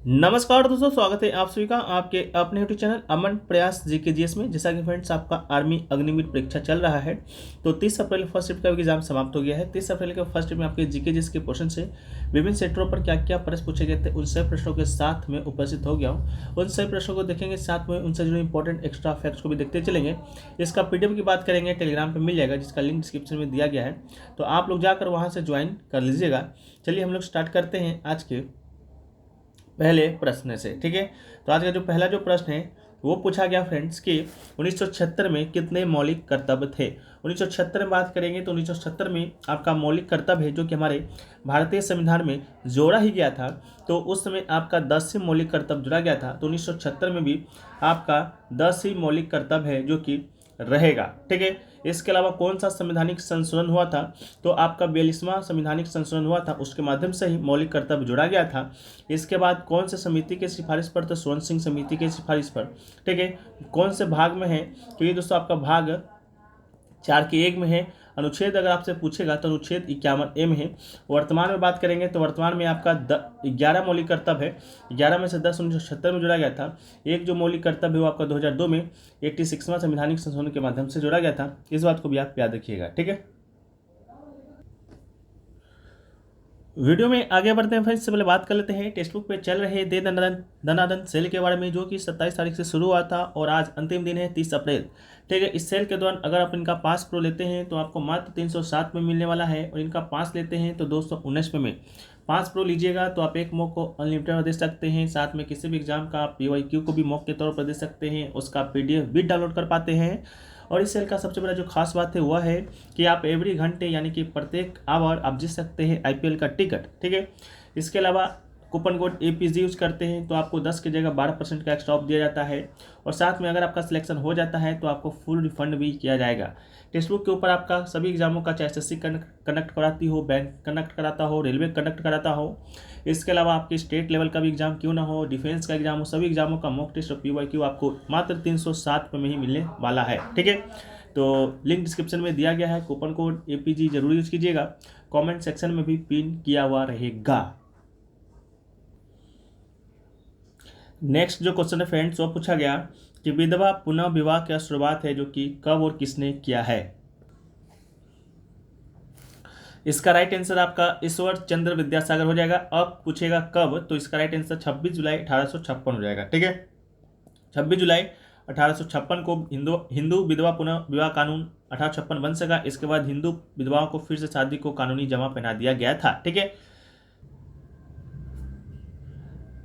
नमस्कार दोस्तों, स्वागत है आप सभी का आपके अपने यूट्यूब चैनल अमन प्रयास जीके में। जैसा कि फ्रेंड्स आपका आर्मी अग्निवीर परीक्षा चल रहा है, तो 30 अप्रैल फर्स्ट शिफ्ट का एग्जाम समाप्त हो गया है। 30 अप्रैल के फर्स्ट शिफ्ट में आपके जीके के पोर्शन से विभिन्न सेक्टरों पर क्या क्या प्रश्न पूछे गए थे, उन सभी प्रश्नों के साथ में उपस्थित हो गया हूँ। उन सभी प्रश्नों को देखेंगे, साथ में उनसे जुड़े इंपॉर्टेंट एक्स्ट्रा फैक्ट्स को भी देखते चलेंगे। इसका पीडीएफ की बात करेंगे, टेलीग्राम पर मिल जाएगा, जिसका लिंक डिस्क्रिप्शन में दिया गया है, तो आप लोग जाकर वहाँ से ज्वाइन कर लीजिएगा। चलिए हम लोग स्टार्ट करते हैं आज के पहले प्रश्न से। ठीक है, तो आज का जो पहला जो प्रश्न है वो पूछा गया फ्रेंड्स कि 1976 में कितने मौलिक कर्तव्य थे। 1976 में बात करेंगे तो 1976 में आपका मौलिक कर्तव्य है जो कि हमारे भारतीय संविधान में जोड़ा ही गया था। तो उस समय आपका 10 ही मौलिक कर्तव्य जोड़ा गया था, तो 1976 में भी आपका 10 ही मौलिक कर्तव्य है जो कि रहेगा। ठीक है, इसके अलावा कौन सा संवैधानिक संशोधन हुआ था, तो आपका 42वां संवैधानिक संशोधन हुआ था, उसके माध्यम से ही मौलिक कर्तव्य जोड़ा गया था। इसके बाद कौन से समिति के सिफारिश पर, तो स्वर्ण सिंह समिति के सिफारिश पर। ठीक है, कौन से भाग में है, तो ये दोस्तों आपका भाग 4 के 1 में है। अनुच्छेद अगर आपसे पूछेगा तो अनुच्छेद 51A में है। वर्तमान में बात करेंगे तो वर्तमान में आपका 11 मौलिक कर्तव्य है। 11 में से 10 1976 में जोड़ा गया था। एक जो मौलिक कर्तव्य है वो आपका 2002 में 86वां संवैधानिक संशोधन के माध्यम से जोड़ा गया था। इस बात को भी आप याद रखिएगा। ठीक है, वीडियो में आगे बढ़ते हैं फ्रेंड्स। से पहले बात कर लेते हैं टेक्स्ट बुक पे चल रहे दे दनादन सेल के बारे में, जो कि 27 तारीख से शुरू हुआ था और आज अंतिम दिन है 30 अप्रैल। ठीक है, इस सेल के दौरान अगर आप इनका पास प्रो लेते हैं तो आपको मात्र 307 में मिलने वाला है, और इनका पास लेते हैं तो 219 में। 5 प्रो लीजिएगा तो आप एक मॉक को अनलिमिटेड में दे सकते हैं, साथ में किसी भी एग्जाम का आप PYQ को भी मॉक के तौर पर दे सकते हैं, उसका PDF भी डाउनलोड कर पाते हैं। और इस सेल का सबसे बड़ा जो खास बात है वह है कि आप एवरी घंटे यानी कि प्रत्येक आवर आप जीत सकते हैं IPL का टिकट। ठीक है, इसके अलावा कूपन कोड APG यूज करते हैं तो आपको 10 की जगह 12% का एक्स्ट्रा ऑफ दिया जाता है, और साथ में अगर आपका सिलेक्शन हो जाता है तो आपको फुल रिफंड भी किया जाएगा। टेक्स्ट बुक के ऊपर आपका सभी एग्जामों का, चाहे SSC कंडक्ट कराती हो, बैंक कंडक्ट कराता हो, रेलवे कंडक्ट कराता हो, इसके अलावा आपके स्टेट लेवल का भी एग्जाम क्यों ना हो, डिफेंस का एग्जाम हो, सभी एग्जामों का मॉक टेस्ट और PYQ आपको मात्र 307 में ही मिलने वाला है। ठीक है, तो लिंक डिस्क्रिप्शन में दिया गया है। कूपन कोड APG जरूर यूज कीजिएगा, कमेंट सेक्शन में भी पिन किया हुआ रहेगा। नेक्स्ट जो क्वेश्चन है फ्रेंड्स वो पूछा गया कि विधवा पुनः विवाह की शुरुआत है जो कि कब और किसने किया है। इसका राइट आंसर आपका ईश्वर चंद्र विद्यासागर हो जाएगा। अब पूछेगा कब, तो इसका राइट आंसर 26 जुलाई 1856 हो जाएगा। ठीक है, 26 जुलाई 1856 को हिंदू विधवा पुनः विवाह कानून 1856 बन सका। इसके बाद हिंदू विधवाओं को फिर से शादी को कानूनी जमा पहना दिया गया था। ठीक है,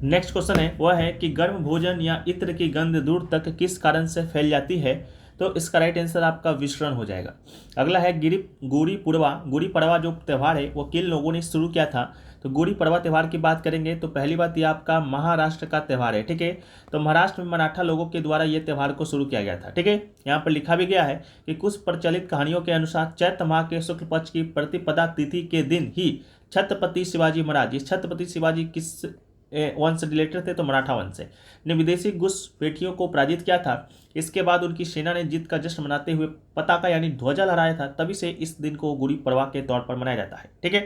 नेक्स्ट क्वेश्चन है वह है कि गर्म भोजन या इत्र की गंध दूर तक किस कारण से फैल जाती है, तो इसका राइट आंसर आपका विसरण हो जाएगा। अगला है गुड़ी पड़वा जो त्यौहार है वो किन लोगों ने शुरू किया था, तो गुड़ी पड़वा त्यौहार की बात करेंगे तो पहली बात ये आपका महाराष्ट्र का त्यौहार है। ठीक है, तो महाराष्ट्र में मराठा लोगों के द्वारा ये त्यौहार को शुरू किया गया था। ठीक है, यहाँ पर लिखा भी गया है कि कुछ प्रचलित कहानियों के अनुसार चैत्र माह के शुक्ल पक्ष की प्रतिपदा तिथि के दिन ही छत्रपति शिवाजी महाराज, ये छत्रपति शिवाजी किस वंश से रिलेटेड थे, तो मराठा वंश से, ने विदेशी घुसपैठियों को पराजित किया था। इसके बाद उनकी सेना ने जीत का जश्न मनाते हुए पताका यानी ध्वजा लहराया था, तभी से इस दिन को गुड़ी पड़वा के तौर पर मनाया जाता है। ठीक है,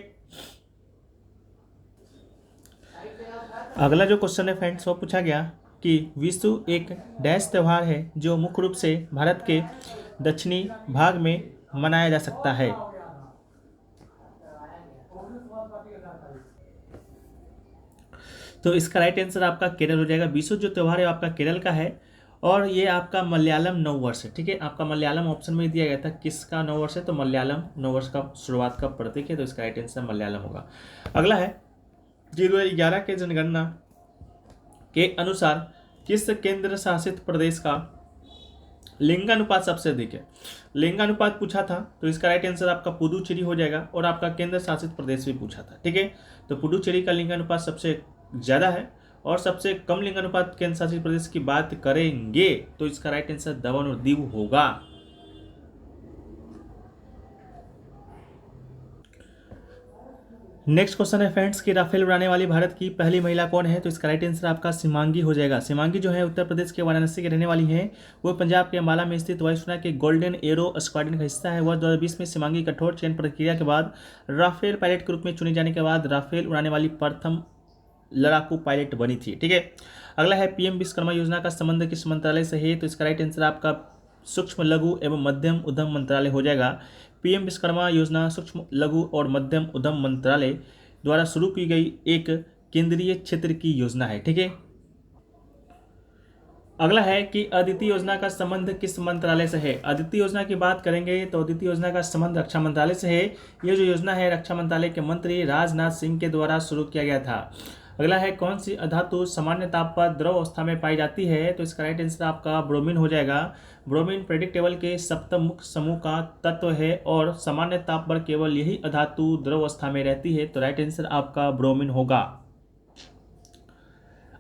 अगला जो क्वेश्चन है फ्रेंड्स वो पूछा गया कि विशु एक डैश त्यौहार है जो मुख्य रूप से भारत के दक्षिणी भाग में मनाया जा सकता है। तो इसका राइट आंसर आपका केरल हो जाएगा। विशु जो त्यौहार है आपका केरल का है, और ये आपका मलयालम नववर्ष है। ठीक है, आपका मलयालम ऑप्शन में दिया गया था किसका नववर्ष है, तो मलयालम नववर्ष का शुरुआत का प्रतीक है, तो इसका राइट आंसर मलयालम होगा। अगला है 2011 के जनगणना के अनुसार किस केंद्र शासित प्रदेश का लिंगानुपात सबसे अधिक है। लिंगानुपात पूछा था तो इसका राइट आंसर आपका पुडुचेरी हो जाएगा, और आपका केंद्र शासित प्रदेश भी पूछा था। ठीक है, तो पुडुचेरी का लिंगानुपात सबसे ज़्यादा है, और सबसे कम लिंगानुपात केंद्र शासित प्रदेश की बात करेंगे तो इसका राइट आंसर दमन और दीव होगा। नेक्स्ट क्वेश्चन है फ्रेंड्स कि राफेल उड़ाने वाली भारत की पहली महिला कौन है, तो इसका राइट आंसर आपका सीमांगी हो जाएगा। सीमांगी जो है उत्तर प्रदेश के वाराणसी के रहने वाली है, वो पंजाब के अंबाला में स्थित वायुसेना के गोल्डन एरो स्क्वाड्रन का हिस्सा है। वह 2020 में सीमांगी कठोर चयन प्रक्रिया के बाद राफेल पायलट के रूप में चुने जाने के बाद राफेल उड़ाने वाली प्रथम लड़ाकू पायलट बनी थी। ठीक है, अगला है पीएम विश्वकर्मा योजना का संबंध किस मंत्रालय से है? तो इसका राइट आंसर आपका सूक्ष्म लघु एवं मध्यम उद्यम मंत्रालय हो जाएगा। पीएम विश्वकर्मा योजना सूक्ष्म लघु और मध्यम उद्यम मंत्रालय द्वारा शुरू की गई एक केंद्रीय क्षेत्र की योजना है। ठीक है, अगला है कि अदिति योजना का संबंध किस मंत्रालय से है? अदिति योजना की बात करेंगे तो अदिति योजना का संबंध रक्षा मंत्रालय से है। ये जो योजना है रक्षा मंत्रालय के मंत्री राजनाथ सिंह के द्वारा शुरू किया गया था। अगला है कौन सी अधातु सामान्य ताप पर द्रव अवस्था में पाई जाती है? तो इसका राइट आंसर आपका ब्रोमीन हो जाएगा। ब्रोमीन पीरियोडिक टेबल के सप्तम मुख्य समूह का तत्व है और सामान्य ताप पर केवल यही अधातु द्रव अवस्था में रहती है, तो राइट आंसर आपका ब्रोमीन होगा।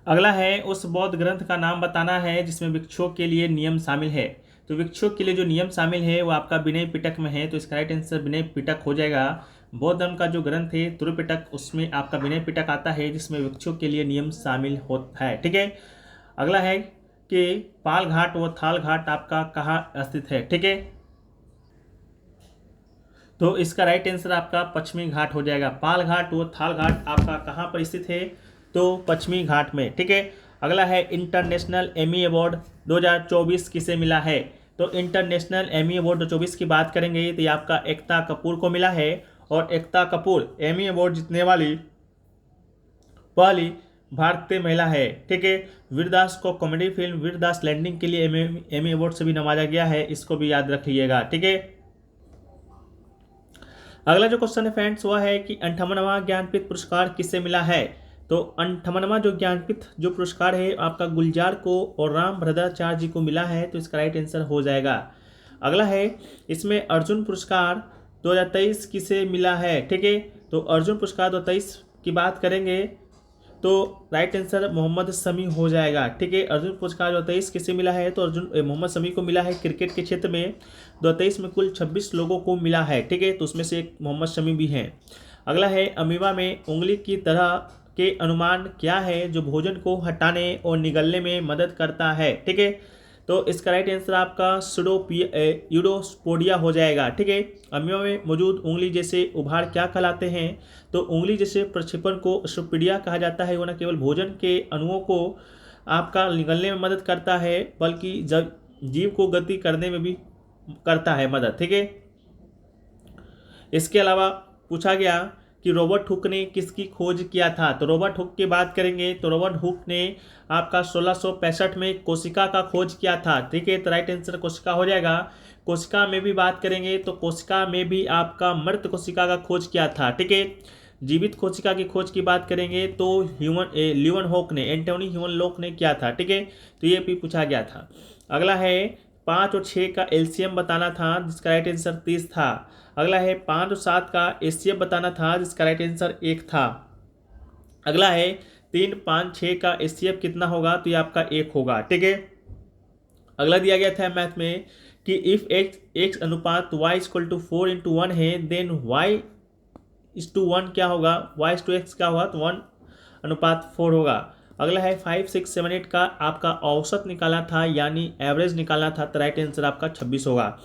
अगला है उस बौद्ध ग्रंथ का नाम बताना है जिसमें भिक्षुओं के लिए नियम शामिल है। तो भिक्षुओं के लिए जो नियम शामिल है वो आपका विनय पिटक में है, तो इसका राइट आंसर विनय पिटक हो जाएगा। बौद्ध धर्म का जो ग्रंथ है त्रिपिटक, उसमें आपका विनय पिटक आता है जिसमें भिक्षुओं के लिए नियम शामिल होता है। ठीक है, अगला है कि पाल घाट व थाल घाट आपका कहाँ स्थित है? ठीक है, तो इसका राइट आंसर आपका पश्चिमी घाट हो जाएगा। पाल घाट व थाल घाट आपका कहाँ पर स्थित है? तो पश्चिमी घाट में। ठीक है, अगला है इंटरनेशनल एमी अवार्ड 2024 किसे मिला है? तो इंटरनेशनल एमी अवार्ड 2024 की बात करेंगे तो ये आपका एकता कपूर को मिला है और एकता कपूर एमी अवार्ड जीतने वाली पहली भारतीय महिला है। ठीक है, वीरदास को कॉमेडी फिल्म वीरदास लैंडिंग के लिए एमी अवार्ड से भी नवाजा गया है, इसको भी याद रखिएगा। ठीक है, अगला जो क्वेश्चन है फ्रेंड्स वह है कि 58वां ज्ञानपीठ पुरस्कार किसे मिला है? तो 58वां जो ज्ञानपीठ जो पुरस्कार है आपका गुलजार को और राम भद्राचार्य जी को मिला है, तो इसका राइट आंसर हो जाएगा। अगला है इसमें अर्जुन पुरस्कार 2023 किसे मिला है? ठीक है, तो अर्जुन पुरस्कार 2023 की बात करेंगे तो राइट आंसर मोहम्मद शमी हो जाएगा। ठीक है, अर्जुन पुरस्कार 2023 किसे मिला है? तो अर्जुन मोहम्मद शमी को मिला है। क्रिकेट के क्षेत्र में 2023 में कुल 26 लोगों को मिला है। ठीक है, तो उसमें से एक मोहम्मद शमी भी हैं। अगला है अमीबा में उंगली की तरह के अनुमान क्या है जो भोजन को हटाने और निगलने में मदद करता है? ठीक है, तो इसका राइट आंसर आपका यूडोस्पोडिया हो जाएगा। ठीक है, अमीबा में मौजूद उंगली जैसे उभार क्या कहलाते हैं? तो उंगली जैसे प्रक्षेपण को स्टोपोडिया कहा जाता है। वो न केवल भोजन के अणुओं को आपका निगलने में मदद करता है बल्कि जीव को गति करने में भी करता है मदद। ठीक है, इसके अलावा पूछा गया कि रॉबर्ट हुक ने किसकी खोज किया था? तो रॉबर्ट हुक की बात करेंगे तो रॉबर्ट हुक ने आपका 1665 में कोशिका का खोज किया था। ठीक है, तो राइट आंसर कोशिका हो जाएगा। कोशिका में भी बात करेंगे तो कोशिका में भी आपका मृत कोशिका का खोज किया था। ठीक है, जीवित कोशिका की खोज की बात करेंगे तो ल्यूवन हॉक ने एंटोनी ह्यूमन लॉक ने किया था। ठीक है, तो ये भी पूछा गया था। अगला है 5 और 6 का एलसीएम बताना था जिसका राइट आंसर 30 था। अगला है 5 और 7 का एचसीएफ बताना था जिसका राइट आंसर 1 था। अगला है 3, 5, 6 का एचसीएफ कितना होगा? तो ये आपका 1 होगा। ठीक है, अगला दिया गया था मैथ में कि इफ x अनुपात y = 4 × 1 है देन y/1 क्या होगा? y/x क्या होगा? तो 1/4 होगा। अगला है 5, 6, 7, 8 का आपका औसत निकाला था यानी एवरेज निकालना था, तो राइट आंसर आपका 26 होगा।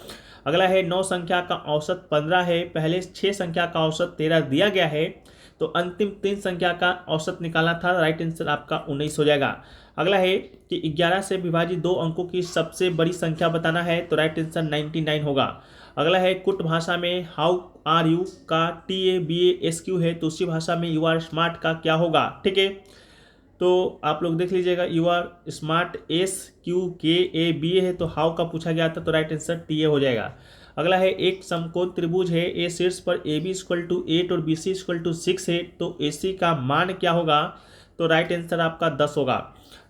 अगला है 9 संख्या का औसत 15 है, पहले 6 संख्या का औसत 13 दिया गया है तो अंतिम 3 संख्या का औसत निकालना था, राइट आंसर आपका 19 हो जाएगा। अगला है कि 11 से विभाजित 2 अंकों की सबसे बड़ी संख्या बताना है, तो राइट आंसर 99 होगा। अगला है कुट भाषा में हाउ आर यू का TABASQ है, तो उसी भाषा में यू आर स्मार्ट का क्या होगा? ठीक है, तो आप लोग देख लीजिएगा यू आर स्मार्ट SQKABA है, तो हाउ का पूछा गया था, तो राइट आंसर TA हो जाएगा। अगला है एक समकोण त्रिभुज है, ए शीर्ष पर AB = 8 और BC = 6 है, तो AC का मान क्या होगा? तो राइट आंसर आपका 10 होगा।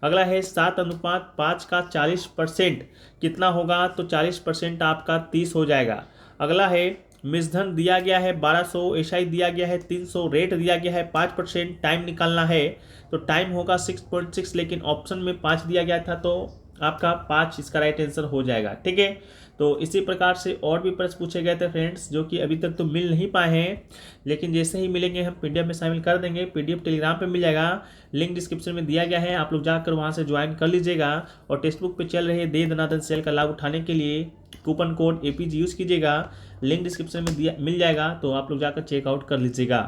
अगला है 7/5 का 40% कितना होगा? तो 40% आपका 30 हो जाएगा। अगला है मिश्रधन दिया गया है 1200, एसआई दिया गया है 300, रेट दिया गया है 5%, टाइम निकालना है तो टाइम होगा 6.6, लेकिन ऑप्शन में 5 दिया गया था तो आपका 5 इसका राइट आंसर हो जाएगा। ठीक है, तो इसी प्रकार से और भी प्रश्न पूछे गए थे फ्रेंड्स जो कि अभी तक तो मिल नहीं पाए हैं, लेकिन जैसे ही मिलेंगे हम PDF में शामिल कर देंगे। PDF टेलीग्राम पे मिल जाएगा, लिंक डिस्क्रिप्शन में दिया गया है, आप लोग जाकर वहां से ज्वाइन कर लीजिएगा। और टेक्स्ट बुक पे चल रहे दे दनादन सेल का लाभ उठाने के लिए कूपन कोड APG यूज़ कीजिएगा, लिंक डिस्क्रिप्शन में मिल जाएगा, तो आप लोग जाकर चेकआउट कर लीजिएगा।